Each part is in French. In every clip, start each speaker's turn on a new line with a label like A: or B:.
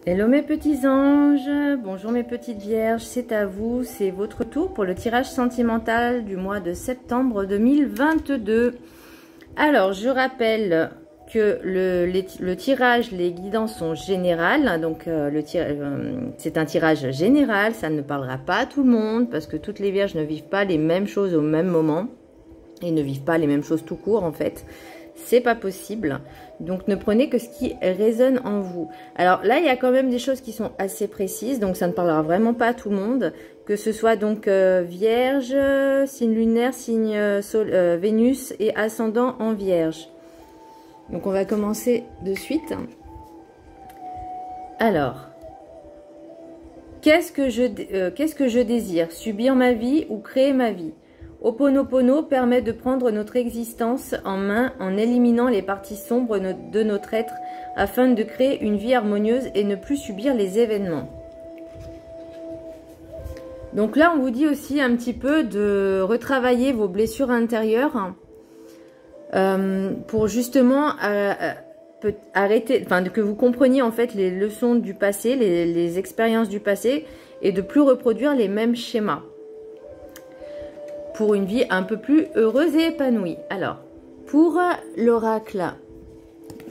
A: Hello mes petits anges, bonjour mes petites vierges, c'est à vous, c'est votre tour pour le tirage sentimental du mois de septembre 2022. Alors je rappelle que le tirage, les guidances sont générales, donc c'est un tirage général, ça ne parlera pas à tout le monde parce que toutes les vierges ne vivent pas les mêmes choses au même moment et ne vivent pas les mêmes choses tout court en fait. C'est pas possible, donc ne prenez que ce qui résonne en vous. Alors là il y a quand même des choses qui sont assez précises, donc ça ne parlera vraiment pas à tout le monde, que ce soit donc vierge, signe lunaire, signe Vénus et ascendant en vierge. Donc on va commencer de suite. Alors, qu'est-ce que je désire? Subir ma vie ou créer ma vie? Ho'oponopono permet de prendre notre existence en main en éliminant les parties sombres de notre être afin de créer une vie harmonieuse et ne plus subir les événements. Donc là, on vous dit aussi un petit peu de retravailler vos blessures intérieures pour justement arrêter, enfin que vous compreniez en fait les leçons du passé, les expériences du passé et de plus reproduire les mêmes schémas. Pour une vie un peu plus heureuse et épanouie. Alors, pour l'oracle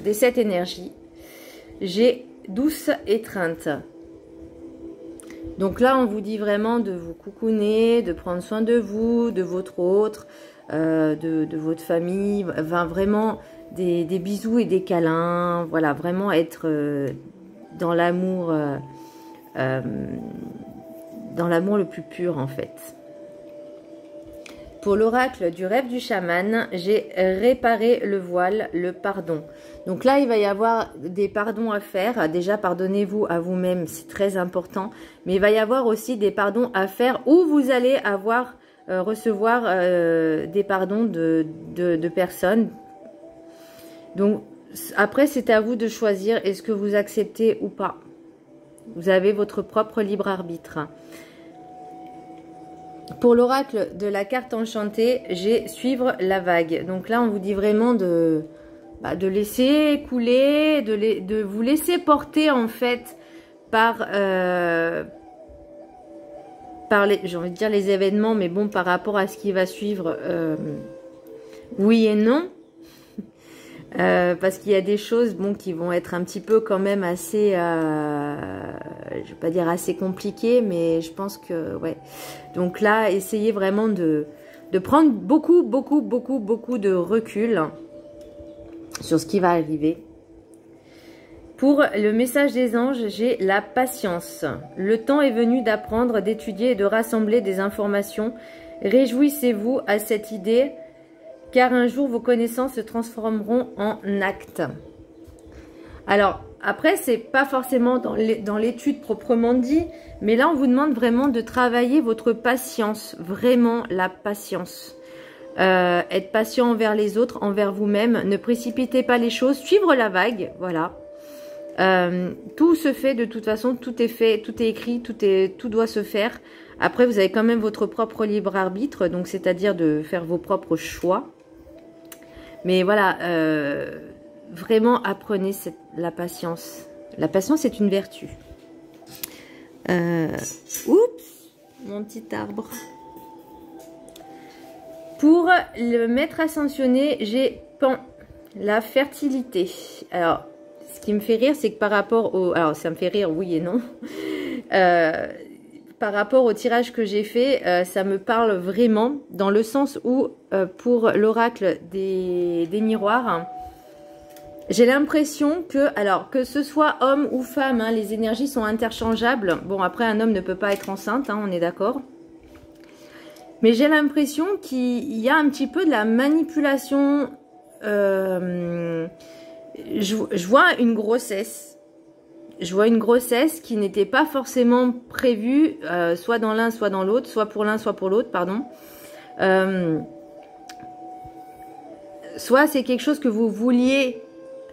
A: de cette énergie, j'ai douce étreinte. Donc là, on vous dit vraiment de vous coucouner, de prendre soin de vous, de votre autre, de votre famille. Enfin, vraiment des bisous et des câlins. Voilà, vraiment être dans l'amour le plus pur en fait. Pour l'oracle du rêve du chaman, j'ai réparé le voile, le pardon. Donc là, il va y avoir des pardons à faire. Déjà, pardonnez-vous à vous-même, c'est très important. Mais il va y avoir aussi des pardons à faire où vous allez recevoir des pardons de personnes. Donc après, c'est à vous de choisir est-ce que vous acceptez ou pas. Vous avez votre propre libre arbitre. Pour l'oracle de la carte enchantée, j'ai suivre la vague. Donc là, on vous dit vraiment de laisser couler, de vous laisser porter en fait par j'ai envie de dire les événements, mais bon, par rapport à ce qui va suivre, oui et non. Parce qu'il y a des choses qui vont être un petit peu quand même assez, je vais pas dire assez compliquées, mais je pense que, ouais. Donc là, essayez vraiment de prendre beaucoup de recul sur ce qui va arriver. Pour le message des anges, j'ai la patience. Le temps est venu d'apprendre, d'étudier et de rassembler des informations. Réjouissez-vous à cette idée, car un jour vos connaissances se transformeront en actes. Alors, après, c'est pas forcément dans l'étude proprement dit, mais là, on vous demande vraiment de travailler votre patience, vraiment la patience. Être patient envers les autres, envers vous-même, ne précipitez pas les choses, suivre la vague, voilà. Tout se fait de toute façon, tout est fait, tout est écrit, tout doit se faire. Après, vous avez quand même votre propre libre arbitre, donc c'est-à-dire de faire vos propres choix. Mais voilà, vraiment apprenez la patience. La patience est une vertu. Oups, mon petit arbre. Pour le maître ascensionné, j'ai Pan, la fertilité. Alors, ce qui me fait rire, c'est que par rapport au... Alors, ça me fait rire, oui et non. Par rapport au tirage que j'ai fait, ça me parle vraiment dans le sens où pour l'oracle des miroirs, j'ai l'impression que, alors que ce soit homme ou femme, hein, les énergies sont interchangeables. Bon, après un homme ne peut pas être enceinte, hein, on est d'accord. Mais j'ai l'impression qu'il y a un petit peu de la manipulation. Je vois une grossesse. Je vois une grossesse qui n'était pas forcément prévue, soit dans l'un, soit dans l'autre, soit pour l'un, soit pour l'autre, pardon. Soit c'est quelque chose que vous vouliez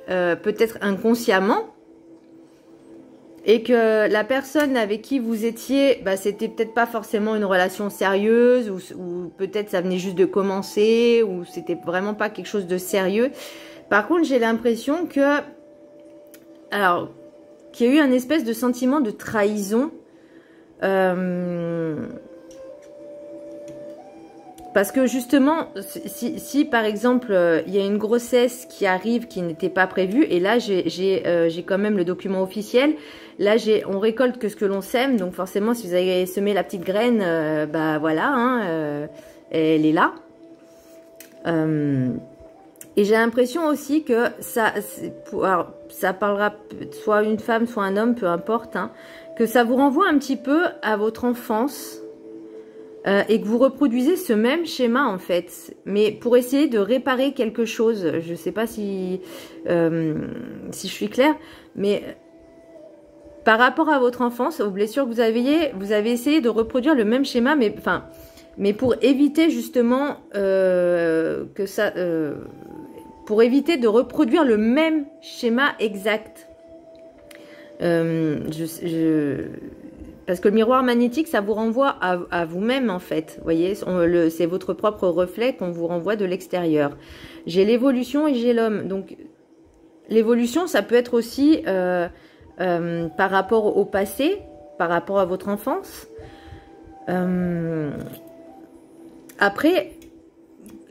A: peut-être inconsciemment, et que la personne avec qui vous étiez, c'était peut-être pas forcément une relation sérieuse, ou peut-être ça venait juste de commencer, ou c'était vraiment pas quelque chose de sérieux. Par contre, j'ai l'impression que, alors, qu'il y a eu un espèce de sentiment de trahison. Parce que justement, si par exemple, il y a une grossesse qui arrive qui n'était pas prévue, et là j'ai quand même le document officiel, là on récolte que ce que l'on sème, donc forcément si vous avez semé la petite graine, bah voilà, hein, elle est là. Et j'ai l'impression aussi que alors, ça parlera soit une femme, soit un homme, peu importe, hein, que ça vous renvoie un petit peu à votre enfance. Et que vous reproduisez ce même schéma en fait, mais pour essayer de réparer quelque chose. Je ne sais pas si je suis claire, mais par rapport à votre enfance, aux blessures que vous avez essayé de reproduire le même schéma, mais pour éviter justement pour éviter de reproduire le même schéma exact. Parce que le miroir magnétique, ça vous renvoie à vous-même en fait. Vous voyez, c'est votre propre reflet qu'on vous renvoie de l'extérieur. J'ai l'évolution et j'ai l'homme. Donc, l'évolution, ça peut être aussi par rapport au passé, par rapport à votre enfance. Après,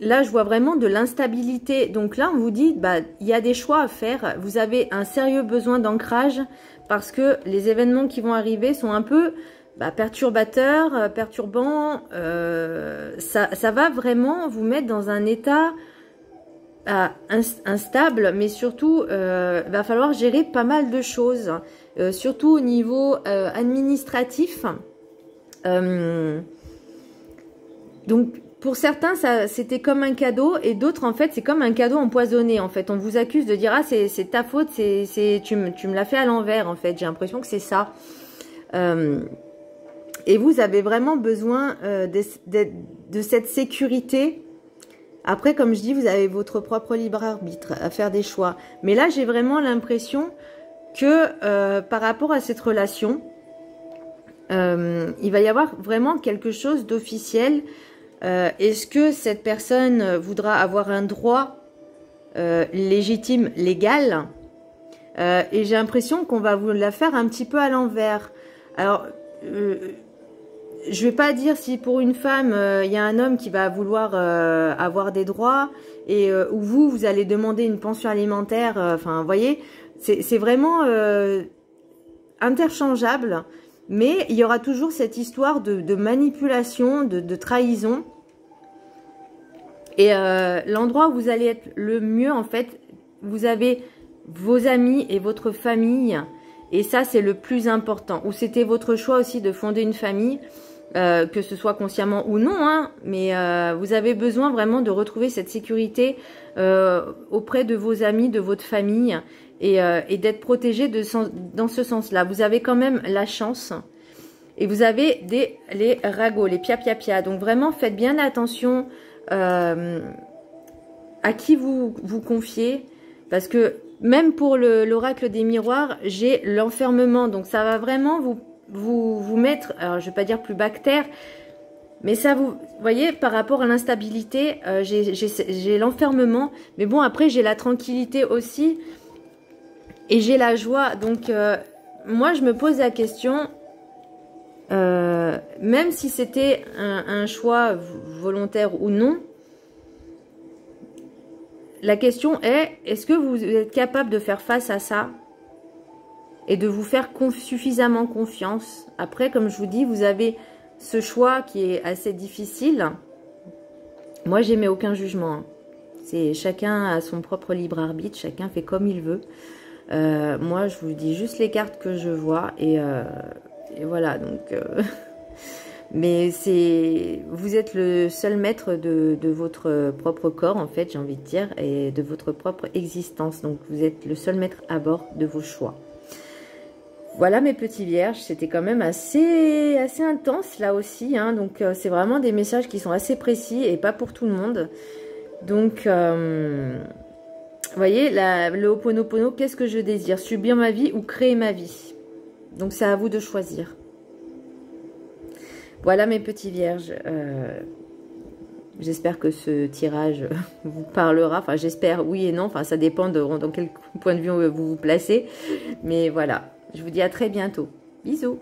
A: là, je vois vraiment de l'instabilité. Donc là, on vous dit, bah, il y a des choix à faire. Vous avez un sérieux besoin d'ancrage. Parce que les événements qui vont arriver sont un peu perturbateurs, perturbants. Ça va vraiment vous mettre dans un état instable, mais surtout, va falloir gérer pas mal de choses, surtout au niveau administratif. Donc, pour certains, c'était comme un cadeau, et d'autres, en fait, c'est comme un cadeau empoisonné. En fait, on vous accuse de dire, ah, c'est ta faute, tu me l'as fait à l'envers. En fait, j'ai l'impression que c'est ça. Et vous avez vraiment besoin de cette sécurité. Après, comme je dis, vous avez votre propre libre arbitre à faire des choix. Mais là, j'ai vraiment l'impression que par rapport à cette relation, il va y avoir vraiment quelque chose d'officiel. Est-ce que cette personne voudra avoir un droit légitime, légal, et j'ai l'impression qu'on va vous la faire un petit peu à l'envers. Alors, je vais pas dire si pour une femme, il y a un homme qui va vouloir avoir des droits, et où vous allez demander une pension alimentaire, enfin, vous voyez, c'est vraiment interchangeable. Mais il y aura toujours cette histoire de manipulation, de trahison. Et l'endroit où vous allez être le mieux, en fait, vous avez vos amis et votre famille. Et ça, c'est le plus important. Ou c'était votre choix aussi de fonder une famille, que ce soit consciemment ou non. Hein, mais vous avez besoin vraiment de retrouver cette sécurité auprès de vos amis, de votre famille. Et d'être protégé dans ce sens-là. Vous avez quand même la chance. Et vous avez les ragots, les pia-pia-pia. Donc vraiment, faites bien attention à qui vous confiez. Parce que même pour l'oracle des miroirs, j'ai l'enfermement. Donc ça va vraiment vous mettre, alors je ne vais pas dire plus bactère, mais ça vous voyez, par rapport à l'instabilité, j'ai l'enfermement. Mais bon, après, j'ai la tranquillité aussi. Et j'ai la joie. Donc, moi, je me pose la question, même si c'était un choix volontaire ou non, la question est, est-ce que vous êtes capable de faire face à ça et de vous faire suffisamment confiance? Après, comme je vous dis, vous avez ce choix qui est assez difficile. Moi, j'émets aucun jugement. Hein. C'est chacun a son propre libre arbitre, chacun fait comme il veut. Moi, je vous dis juste les cartes que je vois et voilà. Donc, mais vous êtes le seul maître de votre propre corps, en fait, j'ai envie de dire, et de votre propre existence. Donc, vous êtes le seul maître à bord de vos choix. Voilà mes petits vierges, c'était quand même assez intense là aussi. Hein, donc, c'est vraiment des messages qui sont assez précis et pas pour tout le monde. Donc, vous voyez, le Ho'oponopono, qu'est-ce que je désire? Subir ma vie ou créer ma vie? Donc, c'est à vous de choisir. Voilà mes petits vierges. J'espère que ce tirage vous parlera. Enfin, j'espère oui et non. Enfin, ça dépend dans quel point de vue vous vous placez. Mais voilà. Je vous dis à très bientôt. Bisous.